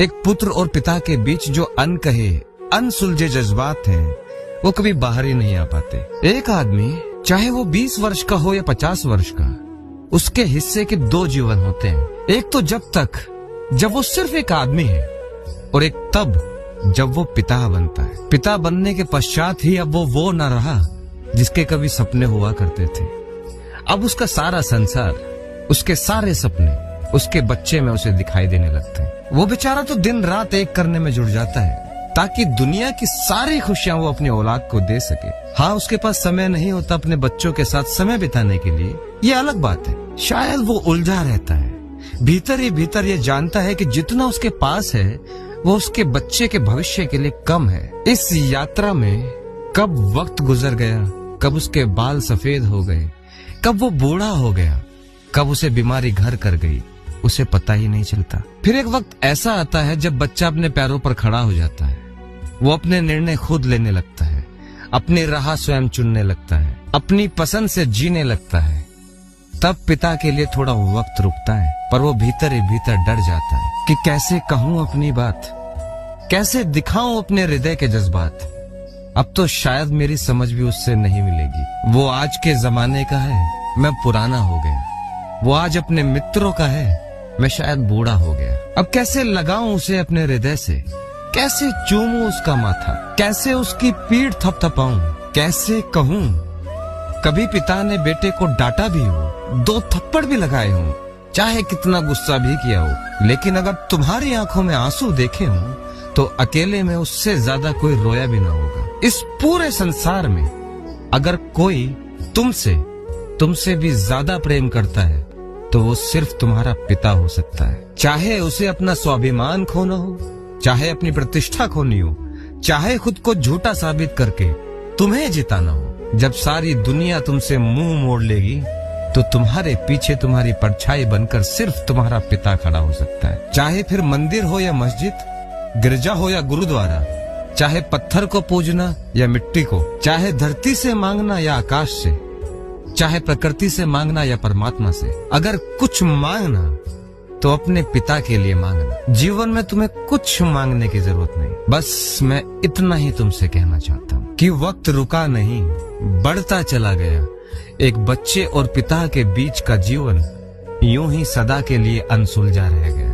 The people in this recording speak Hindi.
एक पुत्र और पिता के बीच जो अनकहे अनसुलझे जज्बात हैं, वो कभी बाहर ही नहीं आ पाते। एक आदमी चाहे वो 20 वर्ष का हो या 50 वर्ष का, उसके हिस्से के 2 जीवन होते हैं। एक तो जब वो सिर्फ एक आदमी है, और एक तब जब वो पिता बनता है। पिता बनने के पश्चात ही अब वो न रहा जिसके कभी सपने हुआ करते थे। अब उसका सारा संसार, उसके सारे सपने उसके बच्चे में उसे दिखाई देने लगते हैं। वो बेचारा तो दिन रात एक करने में जुट जाता है ताकि दुनिया की सारी खुशियां वो अपनी औलाद को दे सके। हाँ, उसके पास समय नहीं होता अपने बच्चों के साथ समय बिताने के लिए, ये अलग बात है। शायद वो उलझा रहता है, भीतर ही भीतर ये जानता है कि जितना उसके पास है वो उसके बच्चे के भविष्य के लिए कम है। इस यात्रा में कब वक्त गुजर गया, कब उसके बाल सफेद हो गए, कब वो बूढ़ा हो गया, कब उसे बीमारी घर कर गई, उसे पता ही नहीं चलता। फिर एक वक्त ऐसा आता है जब बच्चा अपने पैरों पर खड़ा हो जाता है। वो अपने निर्णय खुद लेने लगता है, अपनी राह स्वयं चुनने लगता है, अपनी पसंद से जीने लगता है। तब पिता के लिए थोड़ा वक्त रुकता है, पर वो भीतर ही भीतर डर जाता है कि कैसे कहूं अपनी बात, कैसे दिखाऊं अपने हृदय के जज्बात। अब तो शायद मेरी समझ भी उससे नहीं मिलेगी। वो आज के जमाने का है, मैं पुराना हो गया। वो आज अपने मित्रों का है, मैं शायद बूढ़ा हो गया। अब कैसे लगाऊं उसे अपने हृदय से, कैसे चूमूं उसका माथा, कैसे उसकी पीठ थपथपाऊं, कैसे कहूं। कभी पिता ने बेटे को डांटा भी हो, 2 थप्पड़ भी लगाए हों, चाहे कितना गुस्सा भी किया हो, लेकिन अगर तुम्हारी आंखों में आंसू देखे हों तो अकेले में उससे ज्यादा कोई रोया भी ना होगा। इस पूरे संसार में अगर कोई तुमसे भी ज्यादा प्रेम करता है तो वो सिर्फ तुम्हारा पिता हो सकता है। चाहे उसे अपना स्वाभिमान खोना हो, चाहे अपनी प्रतिष्ठा खोनी हो, चाहे खुद को झूठा साबित करके तुम्हें जिताना हो। जब सारी दुनिया तुमसे मुंह मोड़ लेगी तो तुम्हारे पीछे तुम्हारी परछाई बनकर सिर्फ तुम्हारा पिता खड़ा हो सकता है। चाहे फिर मंदिर हो या मस्जिद, गिरजा हो या गुरुद्वारा, चाहे पत्थर को पूजना या मिट्टी को, चाहे धरती से मांगना या आकाश से, चाहे प्रकृति से मांगना या परमात्मा से। अगर कुछ मांगना तो अपने पिता के लिए मांगना। जीवन में तुम्हें कुछ मांगने की जरूरत नहीं। बस मैं इतना ही तुमसे कहना चाहता हूँ कि वक्त रुका नहीं, बढ़ता चला गया। एक बच्चे और पिता के बीच का जीवन यूं ही सदा के लिए अनसुलझा रह गया।